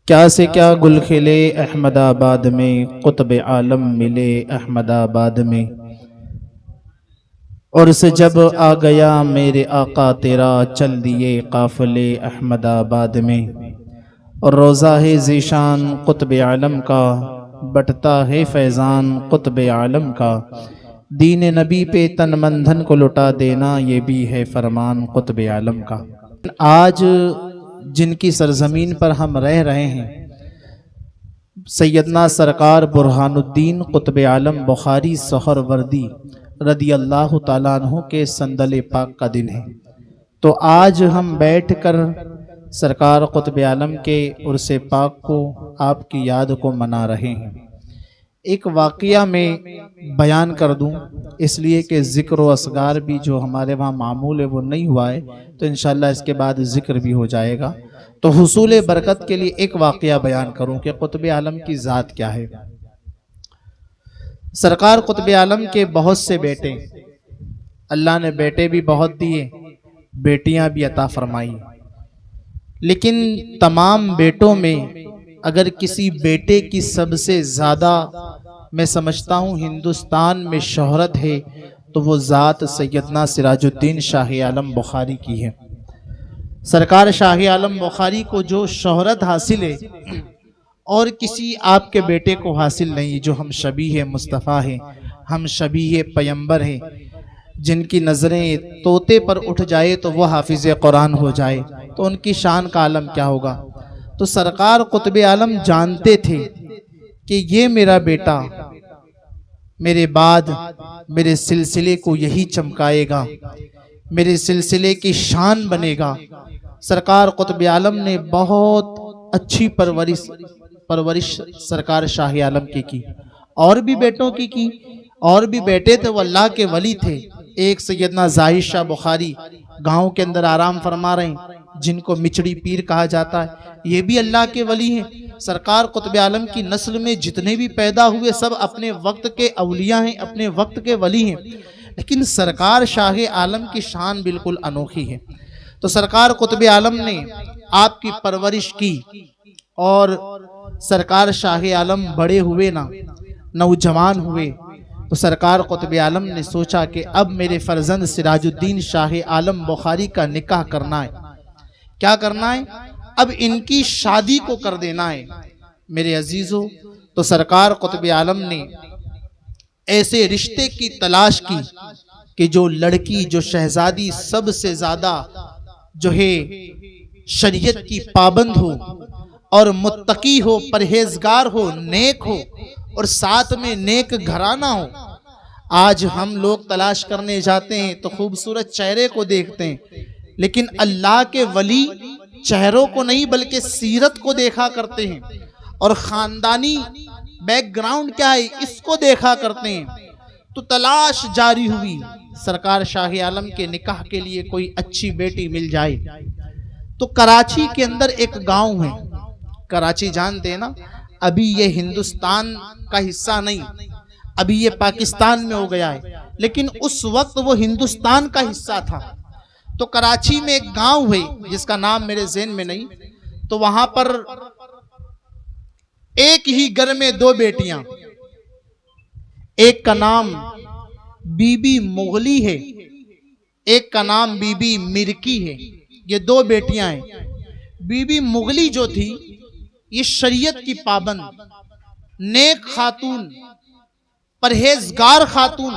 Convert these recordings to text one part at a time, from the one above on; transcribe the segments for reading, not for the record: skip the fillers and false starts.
क्या से क्या गुल खिले अहमदाबाद में, कुतुब आलम मिले अहमदाबाद में। और से जब आ गया मेरे आका तेरा, चल दिए काफिले अहमदाबाद में। और रोज़ा है ज़ीशान कुतुब आलम का, बटता है फैज़ान कुतुब आलम का। दीन नबी पे तन मन धन को लुटा देना, ये भी है फरमान कुतुब आलम का। आज जिनकी सरजमीन पर हम रह रहे हैं, सैयदना सरकार बुरहानुद्दीन कुतुब आलम बुखारी सोहरवर्दी रदी अल्लाह ताला अन्हु के संदल पाक का दिन है। तो आज हम बैठकर सरकार कुतुब आलम के उर्स पाक को, आपकी याद को मना रहे हैं। एक वाक़या में बयान कर दूं, इसलिए कि ज़िक्र व असगार भी जो हमारे वहाँ मामूल है वो नहीं हुआ है, तो इंशाअल्लाह इसके बाद ज़िक्र भी हो जाएगा। तो हुसूल बरकत के लिए एक वाक़या बयान करूं कि कुतुब आलम की ज़ात क्या है। सरकार कुतुब आलम के बहुत से बेटे, अल्लाह ने बेटे भी बहुत दिए, बेटियां भी अता फरमाई। लेकिन तमाम बेटों में अगर किसी बेटे की सबसे ज़्यादा मैं समझता हूँ हिंदुस्तान में शोहरत है, तो वो ज़ात सैयदना सिराजुद्दीन शाह आलम बुखारी की है। सरकार शाह आलम बुखारी को जो शोहरत हासिल है, और किसी आपके बेटे को हासिल नहीं। जो हम शबीह मुस्तफ़ा हैं, हम शबीह पैगंबर हैं, जिनकी नज़रें तोते पर उठ जाए तो वह हाफिज़ कुरान हो जाए, तो उनकी शान का आलम क्या होगा। तो सरकार कुतुब आलम जानते थे कि ये मेरा बेटा मेरे बाद मेरे सिलसिले को यही चमकाएगा, मेरे सिलसिले की शान बनेगा। सरकार कुतुब आलम ने बहुत अच्छी परवरिश सरकार शाह आलम की, और भी बेटों की, और भी बेटे थे वो अल्लाह के वली थे। एक सैयदना जाहिद शाह बुखारी गांव के अंदर आराम फरमा रहे हैं, जिनको मिचड़ी पीर कहा जाता है, ये भी अल्लाह के वली हैं। सरकार कुतुब आलम की नस्ल में जितने भी पैदा हुए सब अपने वक्त के अवलिया हैं, अपने वक्त के वली हैं। लेकिन सरकार शाह आलम की शान बिल्कुल अनोखी है। तो सरकार कुतुब आलम ने आपकी परवरिश की, और सरकार शाह आलम बड़े हुए ना, नौजवान हुए, तो सरकार कुतुब आलम ने सोचा कि अब मेरे फर्जंद सिराजुद्दीन शाह आलम बुखारी का निकाह करना है। क्या करना है? अब इनकी शादी को कर देना है मेरे अजीजों। तो सरकार कुतुब आलम ने ऐसे रिश्ते की तलाश की कि जो लड़की, जो शहजादी सबसे ज्यादा जो है शरीयत की पाबंद हो, और मुत्तकी हो, परहेजगार हो, नेक हो, और साथ में नेक घराना हो। आज हम लोग तलाश करने जाते हैं तो खूबसूरत चेहरे को देखते हैं, लेकिन अल्लाह के वली चेहरों को नहीं बल्कि सीरत को देखा करते हैं, और खानदानी बैकग्राउंड क्या है इसको देखा करते हैं। तो तलाश जारी हुई सरकार शाह आलम के निकाह के लिए कोई अच्छी बेटी मिल जाए। तो कराची के अंदर एक गांव है, कराची जानते हैं ना, अभी ये हिंदुस्तान का हिस्सा नहीं, अभी ये पाकिस्तान में हो गया है, लेकिन उस वक्त वो हिंदुस्तान का हिस्सा था। तो कराची में एक गांव है जिसका नाम मेरे ज़हन में नहीं, तो वहां पर एक ही घर में दो बेटियां, एक का नाम बीबी मुगली है, एक का नाम बीबी मिर्की है। ये दो बेटियां हैं। बीबी मुगली जो थी ये शरीयत की पाबंद, नेक खातून, परहेजगार खातून,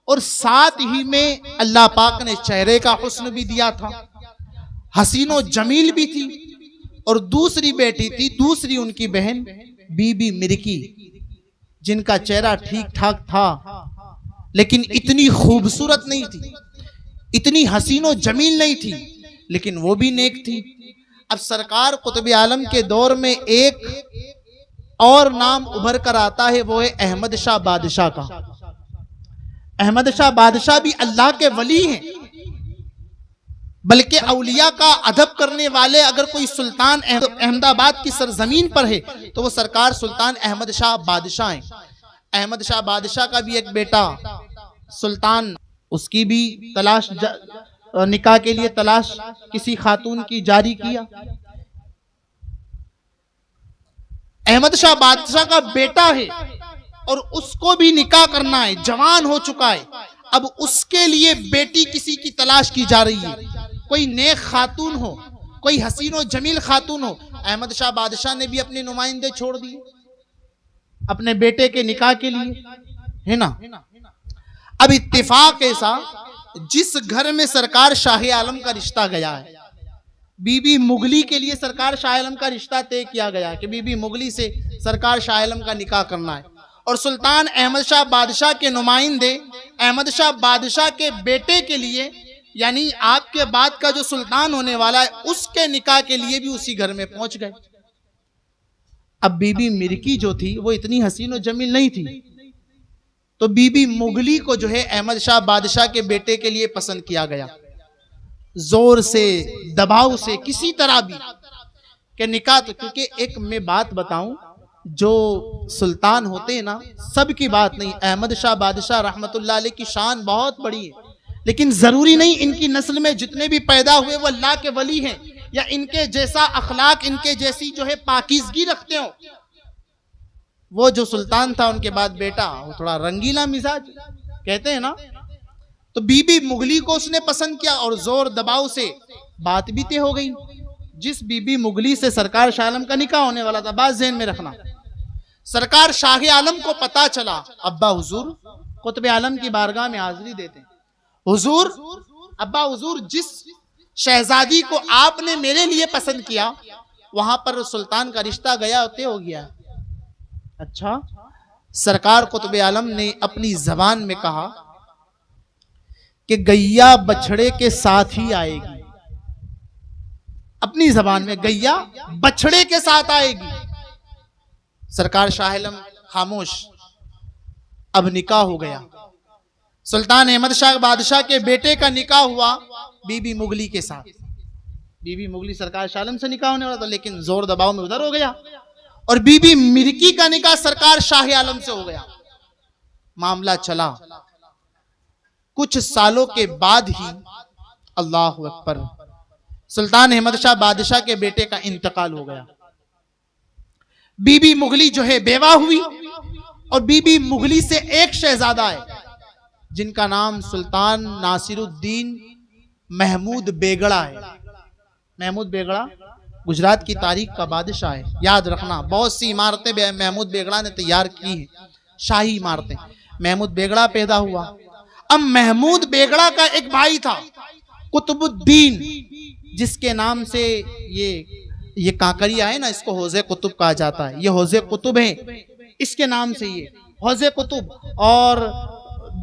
और साथ ही में अल्लाह पाक ने चेहरे का हुस्न भी दिया था, हसीनो जमील भी थी। और दूसरी बेटी थी, दूसरी उनकी बहन बीबी मिर्की, जिनका चेहरा ठीक ठाक था, लेकिन इतनी खूबसूरत नहीं थी, इतनी हसीनो जमील नहीं थी, लेकिन वो भी नेक थी। अब सरकार कुतुब आलम के दौर में एक और नाम उभर कर आता है, वो है अहमद शाह बादशाह का। अहमद शाह बादशाह भी अल्लाह के वली हैं, बल्कि औलिया का अदब करने वाले अगर कोई सुल्तान अहमदाबाद की सरजमीन पर है तो वो सरकार सुल्तान अहमद शाह बादशाह हैं। अहमद शाह बादशाह का भी एक बेटा सुल्तान, उसकी भी तलाश निकाह के लिए तलाश किसी खातून की जारी किया। अहमद शाह बादशाह का बेटा है और उसको भी निकाह करना है, जवान हो चुका है। अब उसके लिए बेटी किसी की तलाश की जा रही है, कोई नेक खातून हो, कोई हसीन और जमील खातून हो। अहमद शाह बादशाह ने भी अपने नुमाइंदे छोड़ दिए अपने बेटे के निकाह के लिए, है ना। अब इत्तेफाक ऐसा, जिस घर में सरकार शाह आलम का रिश्ता गया है, बीबी मुगली के लिए सरकार शाह आलम का रिश्ता तय किया गया कि बीबी मुगली से सरकार शाह आलम का निकाह करना है, और सुल्तान अहमद शाह बादशाह के नुमाइंदे अहमद शाह बादशाह के बेटे के लिए, यानी आपके बाद का जो सुल्तान होने वाला है, उसके निकाह के लिए भी उसी घर में पहुंच गए। अब बीबी मिर्की जो थी वो इतनी हसीन और जमील नहीं थी, तो बीबी मुगली को जो है अहमद शाह बादशाह के बेटे के लिए पसंद किया गया। जोर से, दबाव से, किसी तरह भी के निकाह। तो क्योंकि एक मैं बात बताऊं, जो सुल्तान होते हैं ना, सबकी बात नहीं, अहमद शाह बादशाह रहमतुल्लाह अलैह की शान बहुत बड़ी है, लेकिन जरूरी नहीं इनकी नस्ल में जितने भी पैदा हुए वो अल्लाह के वली हैं या इनके जैसा अखलाक, इनके जैसी जो है पाकीज़गी रखते हो। वो जो सुल्तान था उनके बाद बेटा, वो थोड़ा रंगीला मिजाज कहते हैं ना, तो बीबी मुगली को उसने पसंद किया और जोर दबाव से बात भी तय हो गई। जिस बीबी मुगली से सरकार शाह आलम का निकाह होने वाला था, बात ज़हन में रखना, सरकार शाह आलम को पता चला, अब्बा हुजूर कुतुब आलम की बारगाह में हाजिरी देते हैं, हुजूर, अब्बा हुजूर, जिस शहजादी को आपने मेरे लिए पसंद किया वहां पर सुल्तान का रिश्ता गया होते हो गया। अच्छा, सरकार कुतुब आलम ने अपनी जबान में कहा कि गैया बछड़े के साथ ही आएगी, अपनी जबान में, गैया बछड़े के साथ आएगी। सरकार शाह आलम खामोश। अब निकाह हो गया, सुल्तान अहमद शाह बादशाह के बेटे का निकाह हुआ बीबी मुगली के साथ। बीबी मुगली सरकार शाह आलम से निकाह होने वाला था, लेकिन जोर दबाव में उधर हो गया, और बीबी मिर्की का निकाह सरकार शाह आलम से हो गया। मामला चला, कुछ सालों के बाद ही अल्लाह अकबर, सुल्तान अहमद शाह बादशाह के बेटे का इंतकाल हो गया। बीबी मुगली जो है बेवा हुई, और बीबी मुगली से एक शहजादा है जिनका नाम सुल्तान नासिरुद्दीन महमूद बेगड़ा है। महमूद बेगड़ा गुजरात की तारीख का बादशाह है, याद रखना। बहुत सी इमारतें महमूद बेगड़ा ने तैयार की हैं, शाही इमारतें। महमूद बेगड़ा पैदा हुआ। अब महमूद बेगड़ा का एक भाई था कुतुबुद्दीन, जिसके नाम से ये कांकरिया है ना, इसको हौजे कुतुब कहा जाता है। ये हौजे कुतुब है, इसके नाम से ये हौजे कुतुब। और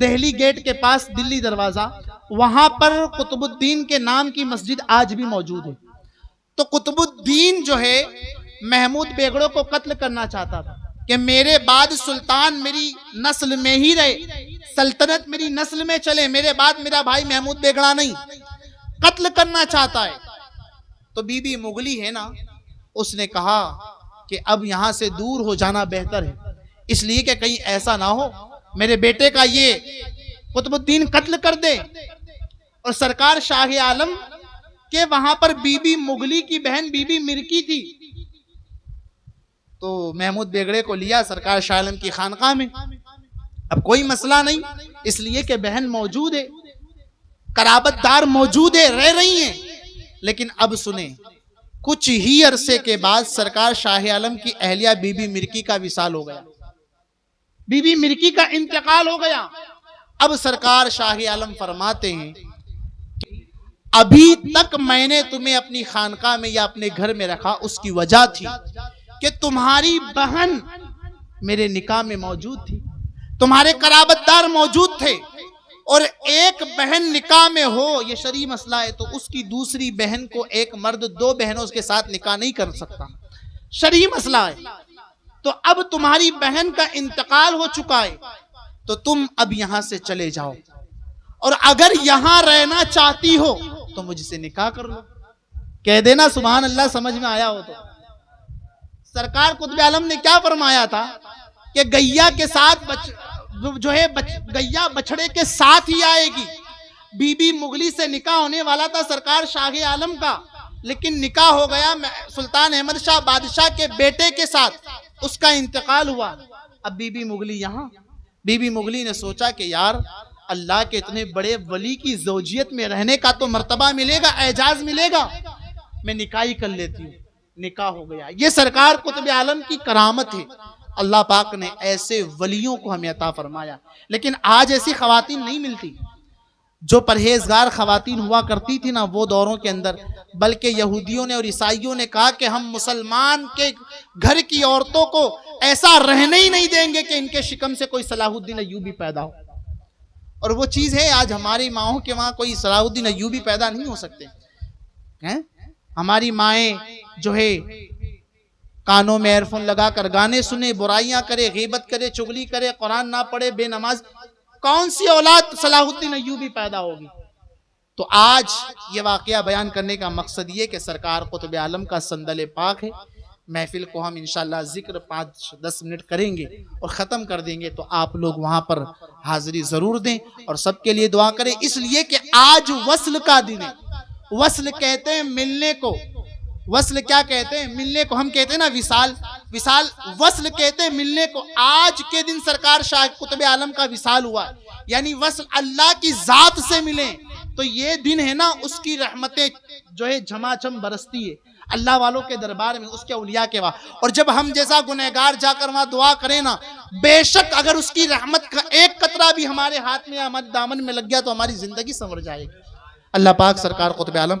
दिल्ली गेट के पास दिल्ली दरवाजा, वहां पर कुतुबुद्दीन के नाम की मस्जिद आज भी मौजूद है। तो कुतुबुद्दीन जो है महमूद बेगड़ों को कत्ल करना चाहता था कि मेरे बाद सुल्तान मेरी नस्ल में ही रहे, सल्तनत मेरी नस्ल में चले, मेरे बाद मेरा भाई महमूद बेगड़ा नहीं, कत्ल करना चाहता है। तो बीबी मुगली है ना, उसने कहा कि अब यहां से दूर हो जाना बेहतर है, इसलिए कि कहीं ऐसा ना हो मेरे बेटे का ये कुतुबुद्दीन कत्ल कर दे। और सरकार शाह आलम के वहां पर बीबी मुगली की बहन बीबी मिर्की थी, तो महमूद बेगड़े को लिया सरकार शाह आलम की खानकाह में। अब कोई मसला नहीं, इसलिए कि बहन मौजूद है, कराबतदार मौजूद है, रह रही हैं। लेकिन अब सुने, कुछ ही अरसे के बाद सरकार शाह आलम की अहलिया बीबी मिर्की का विसाल हो गया, बीबी मिर्की का इंतकाल हो गया। अब सरकार शाह आलम फरमाते हैं, अभी तक मैंने तुम्हें अपनी खानकाह में या अपने घर में रखा, उसकी वजह थी कि तुम्हारी बहन मेरे निकाह में मौजूद थी, तुम्हारे कराबतदार मौजूद थे, और एक बहन निकाह में हो ये शरई मसला है, तो उसकी दूसरी बहन को एक मर्द दो बहनों के साथ निकाह नहीं कर सकता, शरई मसला है। तो अब तुम्हारी बहन का इंतकाल हो चुका है, तो तुम अब यहां से चले जाओ, और अगर यहां रहना चाहती हो तो मुझसे निकाह कर लो। कह देना सुभान अल्लाह, समझ में आया हो तो। सरकार कुतुब आलम ने क्या फरमाया था कि गैया के साथ गैया बछड़े के साथ ही आएगी। बीबी मुगली से निकाह होने वाला था सरकार शाह आलम का, लेकिन निकाह हो गया सुल्तान अहमद शाह बादशाह के बेटे के साथ। उसका इंतकाल हुआ। अब बीबी मुगली यहाँ, बीबी मुगली ने सोचा कि यार अल्लाह के इतने बड़े वली की ज़ौजियत में रहने का तो मर्तबा मिलेगा, एजाज मिलेगा, मैं निकाह ही कर लेती हूँ। निकाह हो गया। ये सरकार कुतुब आलम की करामत है। अल्लाह पाक ने ऐसे वलियों को हमें अता फरमाया। लेकिन आज ऐसी खवातीन नहीं मिलती जो परहेजगार खवातीन हुआ करती थी ना वो दौरों के अंदर, बल्कि यहूदियों ने और ईसाइयों ने कहा कि हम मुसलमान के घर की औरतों को ऐसा रहने ही नहीं देंगे कि इनके शिकम से कोई सलाहुद्दीन अय्यूबी पैदा हो। और वो चीज है, आज हमारी माओं के वहां कोई सलाहुद्दीन अय्यूबी पैदा नहीं हो सकते हैं। हमारी माएं जो है कानों में एयरफोन लगाकर गाने सुने, बुराइयां करे, गीबत करे, चुगली करे, कुरान ना पढ़े, बेनमाज, कौन सी औलाद सलाहुद्दीन अय्यूबी पैदा होगी। तो आज ये वाकया बयान करने का मकसद ये कि सरकार कुतुब आलम का संदल पाक है। महफिल को हम इंशाअल्लाह जिक्र 5-10 मिनट करेंगे और ख़त्म कर देंगे, तो आप लोग वहाँ पर हाजिरी ज़रूर दें और सबके लिए दुआ करें, इसलिए कि आज वस्ल का दिन है। वस्ल कहते हैं मिलने को, वस्ल क्या कहते हैं? मिलने को। हम कहते हैं ना विसाल, विसाल वस्ल कहते हैं मिलने को। आज के दिन सरकार शाह कुतुब आलम का विसाल हुआ, यानी वस्ल अल्लाह की जात से मिले। तो ये दिन है ना, उसकी रहमतें जो है झमाझम बरसती है अल्लाह वालों के दरबार में, उसके औलिया के वहां। और जब हम जैसा गुनहगार जाकर वहां दुआ करें ना, बेशक अगर उसकी रहमत का एक कतरा भी हमारे हाथ में या हमारे दामन में लग गया तो हमारी जिंदगी संवर जाएगी। अल्लाह पाक सरकार कुतुब आलम